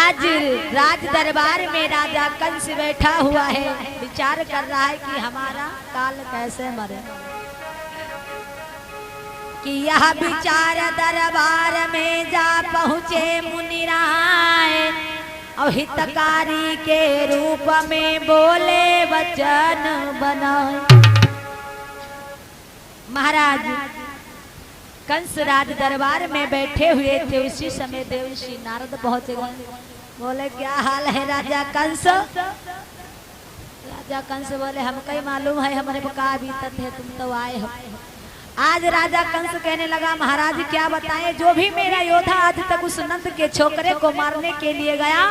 आज राज दरबार में राजा कंस बैठा हुआ है, विचार कर रहा है कि हमारा काल कैसे मरे। कि यह विचार दरबार में जा पहुँचे मुनिराय, और हितकारी के रूप में बोले वचन बनाए। महाराज कंस राज दरबार में बैठे हुए थे, उसी समय देवर्षि नारद पहुंच गए। बोले क्या हाल है राजा कंस? राजा कंस बोले हमको ही मालूम है, हमारे को का बीतत है, तुम तो आए हो। आज राजा कंस कहने लगा महाराज क्या बताएं, जो भी मेरा योद्धा आज तक उस नंद के छोकरे को मारने के लिए गया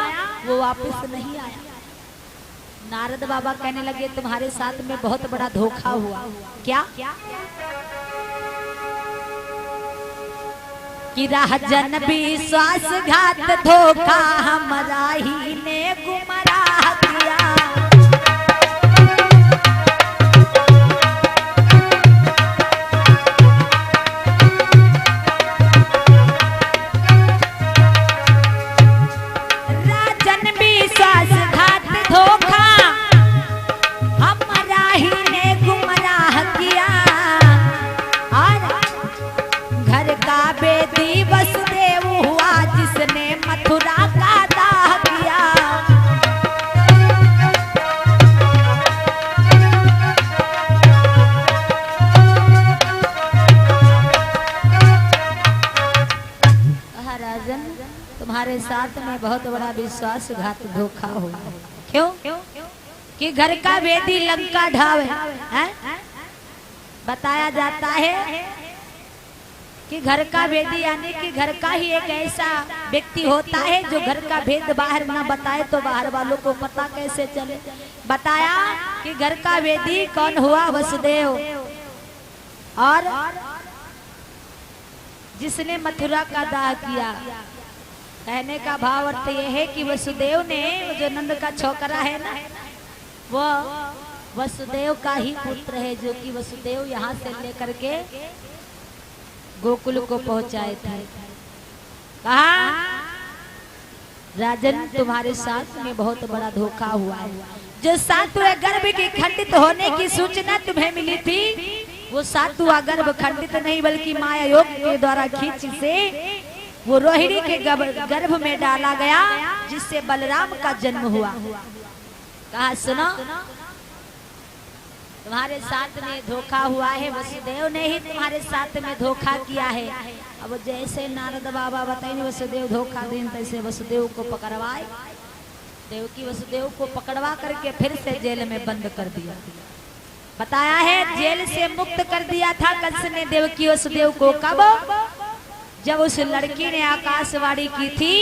वो वापस नहीं आया। नारद बाबा कहने लगे तुम्हारे साथ में बहुत बड़ा धोखा हुआ। क्या? कि राजन विश्वासघात धोखा हमारा ही ने गुमराह किया। राजन विश्वासघात धोखा हमारा ही ने गुमराह किया। और घर का बेदी वसुदेव हुआ जिसने मथुरा का दाह किया। राजन तुम्हारे साथ में बहुत बड़ा विश्वासघात धोखा हो। क्यों? कि घर का बेदी लंका ढावे है? बताया जाता है कि घर का वेदी यानी कि घर का ही एक ऐसा व्यक्ति होता है जो घर का भेद बाहर ना बताए तो बाहर वालों को पता कैसे चले। बताया कि घर का वेदी कौन हुआ? वसुदेव। और जिसने मथुरा का दाह किया। कहने का भाव अर्थ यह है कि वसुदेव ने जो नंद का छोकरा है ना, वो वसुदेव का ही पुत्र है, जो कि वसुदेव यहाँ से लेकर के गोकुल को पहुंचाए थे। कहा राजन तुम्हारे साथ में बहुत बड़ा धोखा हुआ है। जो सातवें गर्भ के खंडित होने की सूचना तुम्हें मिली थी, वो सातवां गर्भ खंडित नहीं बल्कि माया योग के द्वारा खींच से वो रोहिणी के गर्भ में डाला गया, जिससे बलराम का जन्म हुआ। कहा सुनो तुम्हारे साथ में धोखा हुआ है, वसुदेव ने ही तुम्हारे साथ में धोखा किया है। अब जैसे नारद बाबा बताएंगे वसुदेव धोखा दें, तैसे वसुदेव को पकड़वाए। देवकी वसुदेव को पकड़वा करके फिर से जेल में बंद कर दिया। बताया है जेल से मुक्त कर दिया था कंस ने देवकी वसुदेव को। कब? जब उस लड़की ने आकाशवाणी की थी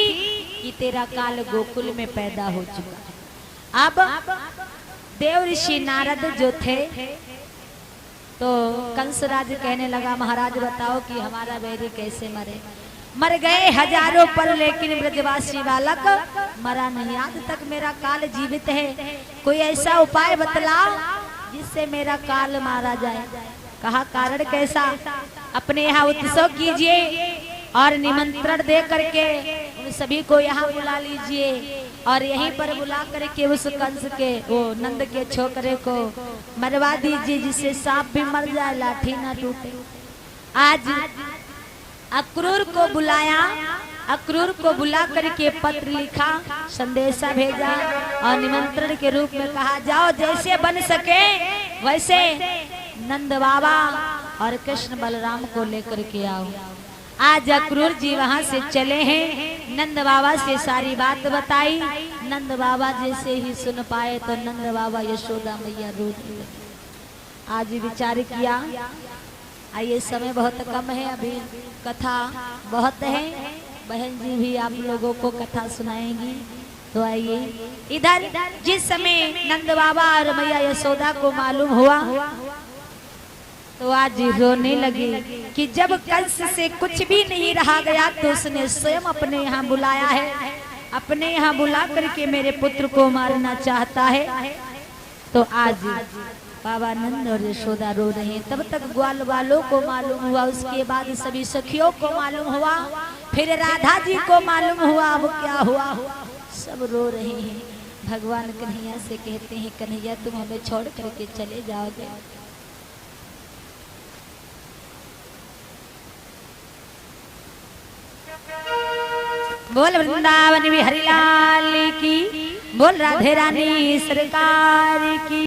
कि तेरा काल गोकुल में पैदा हो चुका। अब देव ऋषि नारद जो थे तो कंसराज कहने लगा महाराज बताओ कि हमारा बैरी कैसे मरे। मर गए हजारों पर लेकिन ब्रजवासी बालक मरा नहीं। आज तक मेरा काल जीवित है, कोई ऐसा उपाय बतलाओ जिससे मेरा काल मारा जाए। कहा कारण कैसा? अपने यहाँ उत्सव कीजिए और निमंत्रण दे करके उन सभी को यहाँ बुला लीजिए, और यहीं पर बुला करके उस कंस के वो नंद के छोकरे को मरवा दीजिए, जिससे सांप भी मर जाए लाठी ना टूटे। आज अक्रूर को बुलाया, अक्रूर को बुला करके पत्र लिखा, संदेशा भेजा और निमंत्रण के रूप में कहा जाओ जैसे बन सके वैसे नंद बाबा और कृष्ण बलराम को लेकर के आओ। आज अक्रूर जी वहां से चले हैं, नंद बाबा से सारी बात बताई। नंद बाबा जैसे ही सुन पाए तो नंद बाबा यशोदा मैया रोने लगी। आज विचार किया आइए समय बहुत कम है, अभी कथा बहुत है, बहन जी भी आप लोगों को कथा सुनाएंगी। तो आइए इधर जिस समय नंद बाबा और मैया यशोदा को मालूम हुआ तो आज रोने लगे कि जब कंस से कुछ भी नहीं रहा गया तो उसने स्वयं अपने यहाँ बुलाया है, अपने यहाँ बुला करके मेरे पुत्र को मारना चाहता है। तो आज बाबा नंद और यशोदा रो रहे हैं। तब तक ग्वाल वालों को मालूम हुआ, उसके बाद सभी सखियों को मालूम हुआ, फिर राधा जी को मालूम हुआ। अब क्या हुआ? सब रो रहे हैं। भगवान कन्हैया से कहते हैं कन्हैया तुम हमें छोड़ करके चले जाओगे। बोल वृंदावन बिहारी लाल की, बोल राधे रानी सरकार की।